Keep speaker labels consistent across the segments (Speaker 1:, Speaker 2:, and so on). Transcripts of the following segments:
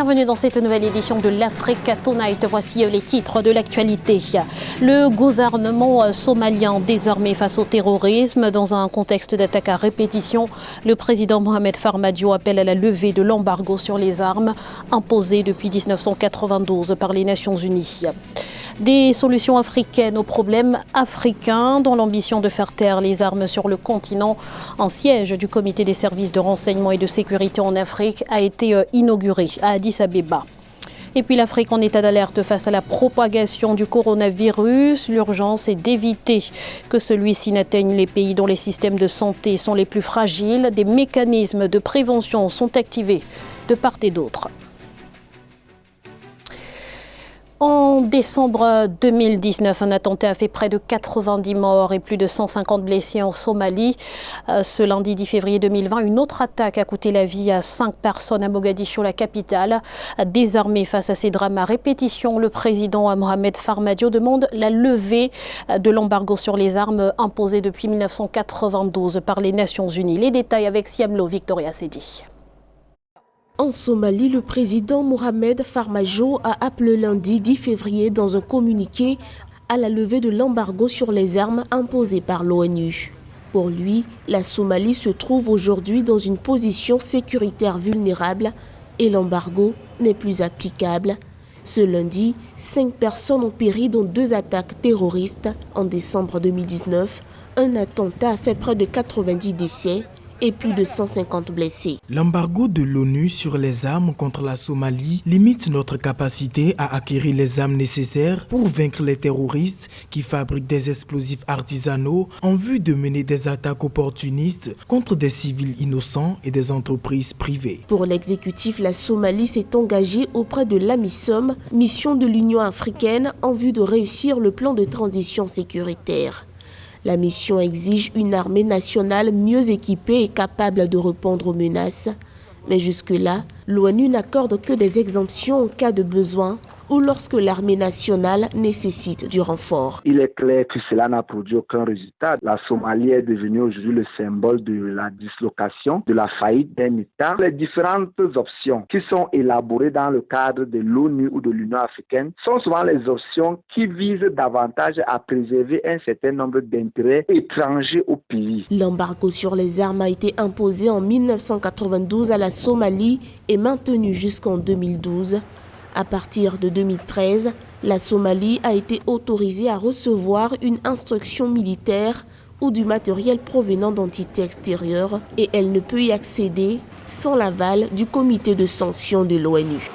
Speaker 1: Bienvenue dans cette nouvelle édition de l'Africa Tonight. Voici les titres de l'actualité. Le gouvernement somalien désarmé face au terrorisme. Dans un contexte d'attaque à répétition, le président Mohamed Farmadio appelle à la levée de l'embargo sur les armes imposé depuis 1992 par les Nations Unies. Des solutions africaines aux problèmes africains dans l'ambition de faire taire les armes sur le continent. Un siège du comité des services de renseignement et de sécurité en Afrique a été inauguré à Addis Abeba. Et puis l'Afrique en état d'alerte face à la propagation du coronavirus. L'urgence est d'éviter que celui-ci n'atteigne les pays dont les systèmes de santé sont les plus fragiles. Des mécanismes de prévention sont activés de part et d'autre. En décembre 2019, un attentat a fait près de 90 morts et plus de 150 blessés en Somalie. Ce lundi 10 février 2020, une autre attaque a coûté la vie à 5 personnes à Mogadiscio, la capitale. Désarmé face à ces drames à répétition, le président Mohamed Farmadio demande la levée de l'embargo sur les armes imposé depuis 1992 par les Nations Unies. Les détails avec Siamlo Victoria Sedi.
Speaker 2: En Somalie, le président Mohamed Farmajo a appelé lundi 10 février dans un communiqué à la levée de l'embargo sur les armes imposé par l'ONU. Pour lui, la Somalie se trouve aujourd'hui dans une position sécuritaire vulnérable et l'embargo n'est plus applicable. Ce lundi, 5 personnes ont péri dans 2 attaques terroristes. En décembre 2019, un attentat a fait près de 90 décès et plus de 150 blessés.
Speaker 3: L'embargo de l'ONU sur les armes contre la Somalie limite notre capacité à acquérir les armes nécessaires pour vaincre les terroristes qui fabriquent des explosifs artisanaux en vue de mener des attaques opportunistes contre des civils innocents et des entreprises privées.
Speaker 2: Pour l'exécutif, la Somalie s'est engagée auprès de l'AMISOM, mission de l'Union africaine, en vue de réussir le plan de transition sécuritaire. La mission exige une armée nationale mieux équipée et capable de répondre aux menaces. Mais jusque-là, l'ONU n'accorde que des exemptions en cas de besoin ou lorsque l'armée nationale nécessite du renfort.
Speaker 4: Il est clair que cela n'a produit aucun résultat. La Somalie est devenue aujourd'hui le symbole de la dislocation, de la faillite d'un État. Les différentes options qui sont élaborées dans le cadre de l'ONU ou de l'Union africaine sont souvent les options qui visent davantage à préserver un certain nombre d'intérêts étrangers au pays.
Speaker 2: L'embargo sur les armes a été imposé en 1992 à la Somalie et maintenu jusqu'en 2012. À partir de 2013, la Somalie a été autorisée à recevoir une instruction militaire ou du matériel provenant d'entités extérieures et elle ne peut y accéder sans l'aval du comité de sanctions de l'ONU.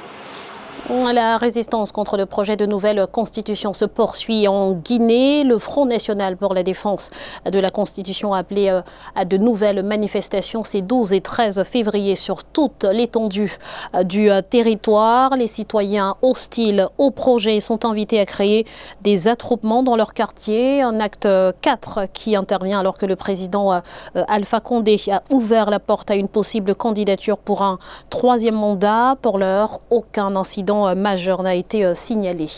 Speaker 1: La résistance contre le projet de nouvelle constitution se poursuit en Guinée. Le Front national pour la défense de la constitution a appelé à de nouvelles manifestations ces 12 et 13 février sur toute l'étendue du territoire. Les citoyens hostiles au projet sont invités à créer des attroupements dans leur quartier. Un acte 4 qui intervient alors que le président Alpha Condé a ouvert la porte à une possible candidature pour un 3e mandat. Pour l'heure, aucun incident majeur n'a été signalé.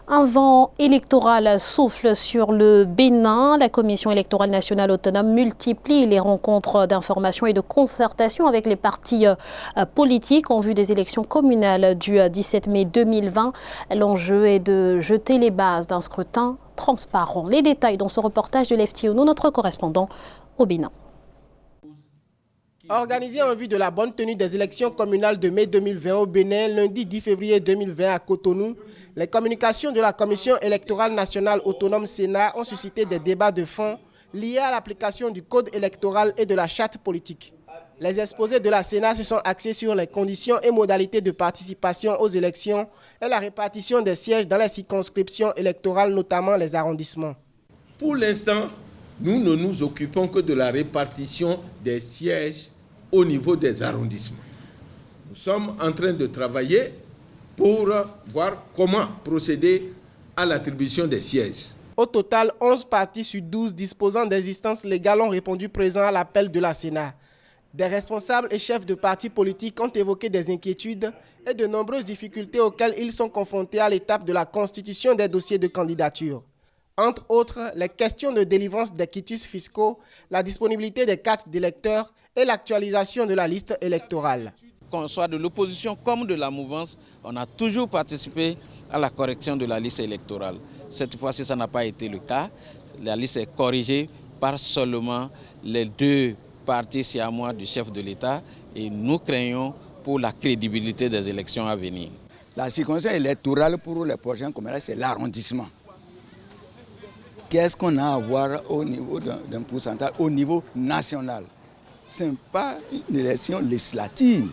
Speaker 1: Un vent électoral souffle sur le Bénin. La Commission électorale nationale autonome multiplie les rencontres d'information et de concertation avec les partis politiques en vue des élections communales du 17 mai 2020. L'enjeu est de jeter les bases d'un scrutin transparent. Les détails dans ce reportage de l'FTONO, notre correspondant au Bénin.
Speaker 5: Organisé en vue de la bonne tenue des élections communales de mai 2020 au Bénin, lundi 10 février 2020 à Cotonou, les communications de la Commission électorale nationale autonome Sénat ont suscité des débats de fond liés à l'application du code électoral et de la charte politique. Les exposés de la Sénat se sont axés sur les conditions et modalités de participation aux élections et la répartition des sièges dans les circonscriptions électorales, notamment les arrondissements.
Speaker 6: Pour l'instant, nous ne nous occupons que de la répartition des sièges au niveau des arrondissements. Nous sommes en train de travailler pour voir comment procéder à l'attribution des sièges.
Speaker 5: Au total, 11 partis sur 12 disposant d'existence légale ont répondu présent à l'appel de la Sénat. Des responsables et chefs de partis politiques ont évoqué des inquiétudes et de nombreuses difficultés auxquelles ils sont confrontés à l'étape de la constitution des dossiers de candidature. Entre autres, les questions de délivrance des quitus fiscaux, la disponibilité des cartes d'électeurs et l'actualisation de la liste électorale.
Speaker 7: Qu'on soit de l'opposition comme de la mouvance, on a toujours participé à la correction de la liste électorale. Cette fois-ci, ça n'a pas été le cas. La liste est corrigée par seulement les deux partis siamois du chef de l'État et nous craignons pour la crédibilité des élections à venir.
Speaker 8: La circonscription électorale pour les prochains communales, c'est l'arrondissement. Qu'est-ce qu'on a à voir au niveau d'un pourcentage au niveau national? Ce n'est pas une élection législative,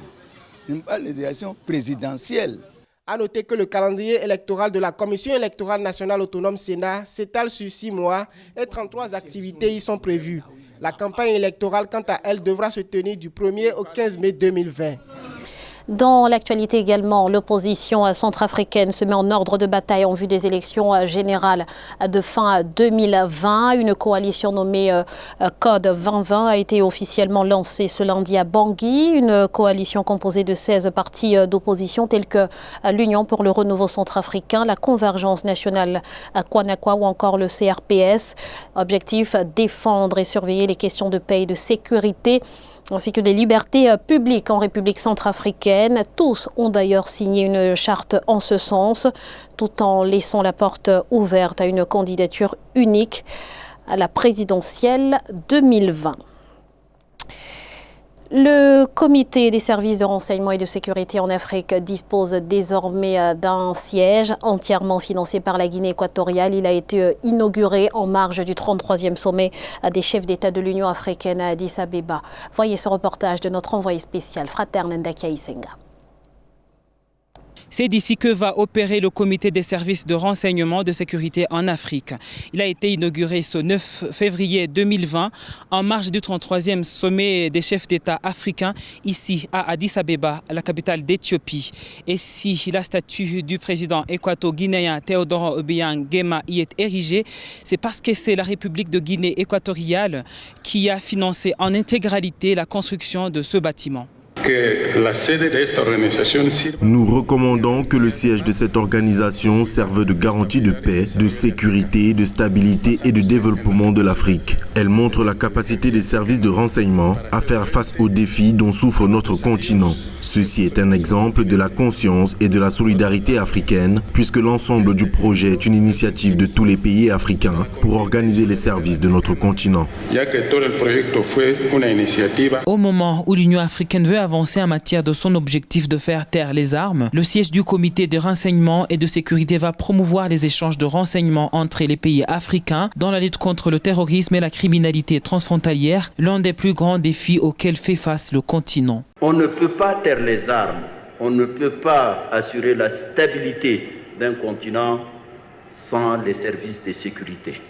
Speaker 8: ce n'est pas une élection présidentielle.
Speaker 5: A noter que le calendrier électoral de la Commission électorale nationale autonome Sénat s'étale sur 6 mois et 33 activités y sont prévues. La campagne électorale, quant à elle, devra se tenir du 1er au 15 mai 2020.
Speaker 1: Dans l'actualité également, l'opposition centrafricaine se met en ordre de bataille en vue des élections générales de fin 2020. Une coalition nommée Code 2020 a été officiellement lancée ce lundi à Bangui. Une coalition composée de 16 partis d'opposition tels que l'Union pour le renouveau centrafricain, la Convergence nationale Kwanakwa ou encore le CRPS. Objectif, défendre et surveiller les questions de paix et de sécurité, ainsi que des libertés publiques en République centrafricaine. Tous ont d'ailleurs signé une charte en ce sens, tout en laissant la porte ouverte à une candidature unique à la présidentielle 2020. Le comité des services de renseignement et de sécurité en Afrique dispose désormais d'un siège entièrement financé par la Guinée équatoriale. Il a été inauguré en marge du 33e sommet des chefs d'État de l'Union africaine à Addis Abeba. Voyez ce reportage de notre envoyé spécial, Fraterne Ndakia Isenga.
Speaker 9: C'est d'ici que va opérer le comité des services de renseignement de sécurité en Afrique. Il a été inauguré ce 9 février 2020 en marge du 33e sommet des chefs d'État africains ici à Addis Abeba, la capitale d'Éthiopie. Et si la statue du président équato-guinéen Théodore Obiang Nguema y est érigée, c'est parce que c'est la République de Guinée équatoriale qui a financé en intégralité la construction de ce bâtiment.
Speaker 10: Nous recommandons que le siège de cette organisation serve de garantie de paix, de sécurité, de stabilité et de développement de l'Afrique. Elle montre la capacité des services de renseignement à faire face aux défis dont souffre notre continent. Ceci est un exemple de la conscience et de la solidarité africaine, puisque l'ensemble du projet est une initiative de tous les pays africains pour organiser les services de notre continent.
Speaker 9: Au moment où l'Union africaine veut avancer en matière de son objectif de faire taire les armes, le siège du comité de renseignement et de sécurité va promouvoir les échanges de renseignements entre les pays africains dans la lutte contre le terrorisme et la criminalité transfrontalière, l'un des plus grands défis auxquels fait face le continent.
Speaker 11: On ne peut pas taire les armes, on ne peut pas assurer la stabilité d'un continent sans les services de sécurité.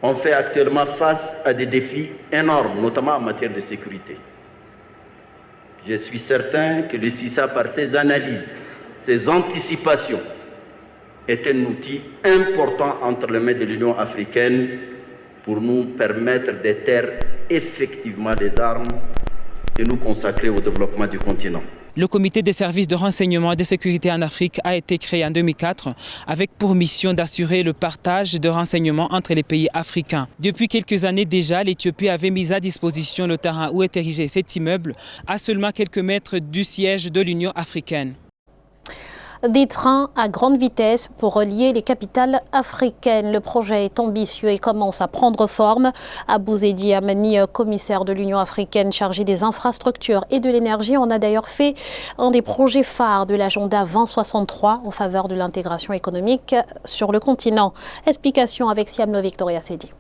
Speaker 11: On fait actuellement face à des défis énormes, notamment en matière de sécurité. Je suis certain que le CISA, par ses analyses, ses anticipations, est un outil important entre les mains de l'Union africaine pour nous permettre de taire effectivement les armes et nous consacrer au développement du continent.
Speaker 9: Le comité des services de renseignement et de sécurité en Afrique a été créé en 2004 avec pour mission d'assurer le partage de renseignements entre les pays africains. Depuis quelques années déjà, l'Éthiopie avait mis à disposition le terrain où est érigé cet immeuble à seulement quelques mètres du siège de l'Union africaine.
Speaker 1: Des trains à grande vitesse pour relier les capitales africaines. Le projet est ambitieux et commence à prendre forme. Abou Zedi Amani, commissaire de l'Union africaine chargé des infrastructures et de l'énergie, en a d'ailleurs fait un des projets phares de l'agenda 2063 en faveur de l'intégration économique sur le continent. Explication avec Siamlo Victoria Sedi.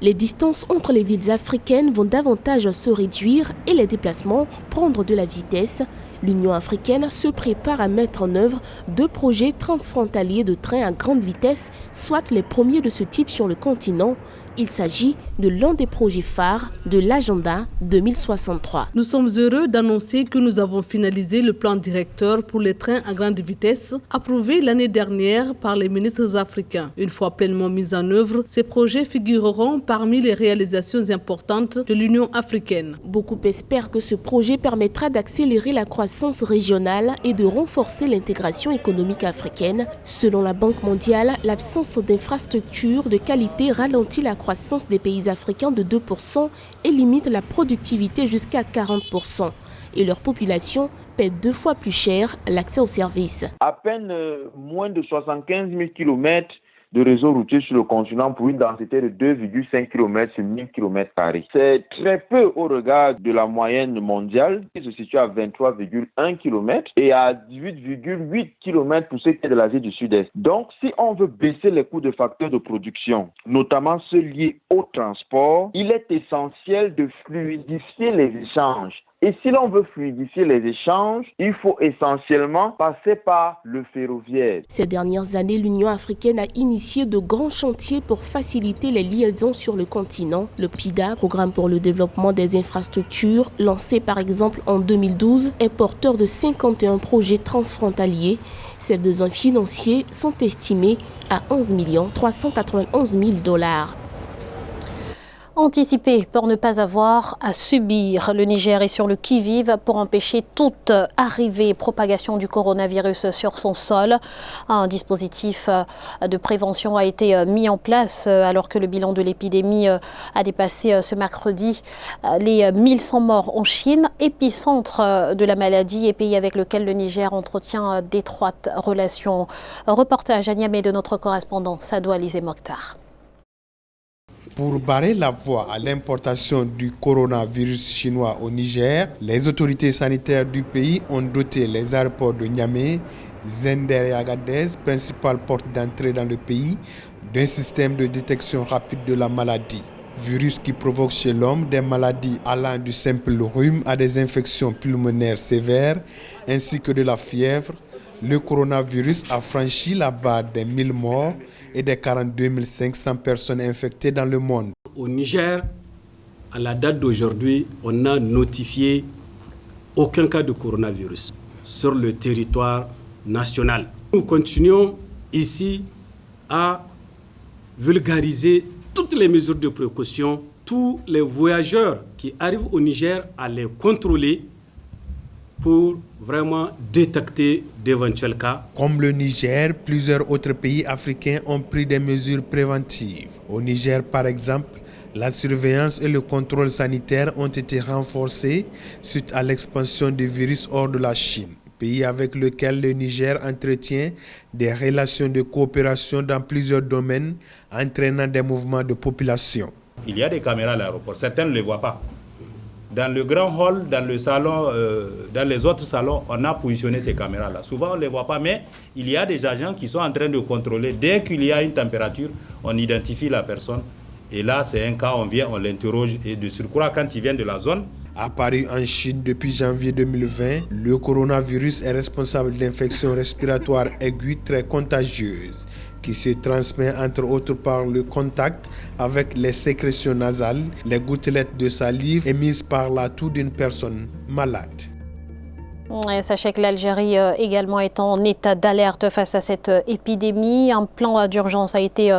Speaker 2: Les distances entre les villes africaines vont davantage se réduire et les déplacements prendre de la vitesse. L'Union africaine se prépare à mettre en œuvre 2 projets transfrontaliers de trains à grande vitesse, soit les premiers de ce type sur le continent. Il s'agit de l'un des projets phares de l'agenda 2063.
Speaker 12: Nous sommes heureux d'annoncer que nous avons finalisé le plan directeur pour les trains à grande vitesse, approuvé l'année dernière par les ministres africains. Une fois pleinement mis en œuvre, ces projets figureront parmi les réalisations importantes de l'Union africaine.
Speaker 2: Beaucoup espèrent que ce projet permettra d'accélérer la croissance régionale et de renforcer l'intégration économique africaine. Selon la Banque mondiale, l'absence d'infrastructures de qualité ralentit la croissance des pays africains de 2% et limite la productivité jusqu'à 40%. Et leur population paie 2 fois plus cher l'accès aux services.
Speaker 13: À peine moins de 75 000 km de réseau routier sur le continent pour une densité de 2,5 km sur 1000 km². C'est très peu au regard de la moyenne mondiale qui se situe à 23,1 km et à 18,8 km pour ce qui est de l'Asie du Sud-Est. Donc, si on veut baisser les coûts de facteurs de production, notamment ceux liés au transport, il est essentiel de fluidifier les échanges. Et si l'on veut fluidifier les échanges, il faut essentiellement passer par le ferroviaire.
Speaker 2: Ces dernières années, l'Union africaine a initié de grands chantiers pour faciliter les liaisons sur le continent. Le PIDA, Programme pour le développement des infrastructures, lancé par exemple en 2012, est porteur de 51 projets transfrontaliers. Ces besoins financiers sont estimés à 11 391 000 $.
Speaker 1: Anticiper pour ne pas avoir à subir. Le Niger est sur le qui-vive pour empêcher toute arrivée et propagation du coronavirus sur son sol. Un dispositif de prévention a été mis en place alors que le bilan de l'épidémie a dépassé ce mercredi les 1100 morts en Chine, épicentre de la maladie et pays avec lequel le Niger entretient d'étroites relations. Reportage à Niamey de notre correspondant Sadou Alizé Mokhtar.
Speaker 14: Pour barrer la voie à l'importation du coronavirus chinois au Niger, les autorités sanitaires du pays ont doté les aéroports de Niamey, Zender et Agadez, principales portes d'entrée dans le pays, d'un système de détection rapide de la maladie. Virus qui provoque chez l'homme des maladies allant du simple rhume à des infections pulmonaires sévères, ainsi que de la fièvre. Le coronavirus a franchi la barre des 1000 morts et des 42 500 personnes infectées dans le monde.
Speaker 15: Au Niger, à la date d'aujourd'hui, on n'a notifié aucun cas de coronavirus sur le territoire national. Nous continuons ici à vulgariser toutes les mesures de précaution. Tous les voyageurs qui arrivent au Niger à les contrôler pour vraiment détecter d'éventuels cas.
Speaker 14: Comme le Niger, plusieurs autres pays africains ont pris des mesures préventives. Au Niger, par exemple, la surveillance et le contrôle sanitaire ont été renforcés suite à l'expansion du virus hors de la Chine, pays avec lequel le Niger entretient des relations de coopération dans plusieurs domaines, entraînant des mouvements de population.
Speaker 16: Il y a des caméras à l'aéroport, certains ne les voient pas. Dans le grand hall, dans le salon, dans les autres salons, on a positionné ces caméras-là. Souvent, on ne les voit pas, mais il y a des agents qui sont en train de contrôler. Dès qu'il y a une température, on identifie la personne. Et là, c'est un cas, on vient, on l'interroge. Et de surcroît, quand il vient de la zone...
Speaker 14: Apparu en Chine depuis janvier 2020, le coronavirus est responsable d'infections respiratoires aiguës très contagieuses, qui se transmet entre autres par le contact avec les sécrétions nasales, les gouttelettes de salive émises par la toux d'une personne malade.
Speaker 1: Et sachez que l'Algérie également est en état d'alerte face à cette épidémie. Un plan d'urgence a été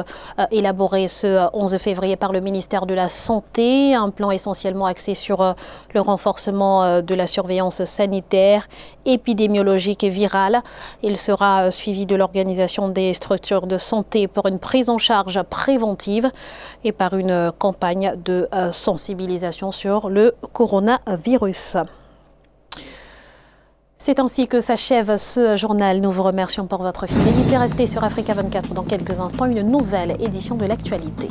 Speaker 1: élaboré ce 11 février par le ministère de la Santé. Un plan essentiellement axé sur le renforcement de la surveillance sanitaire, épidémiologique et virale. Il sera suivi de l'organisation des structures de santé pour une prise en charge préventive et par une campagne de sensibilisation sur le coronavirus. C'est ainsi que s'achève ce journal. Nous vous remercions pour votre fidélité. Restez sur Africa 24 dans quelques instants, une nouvelle édition de l'actualité.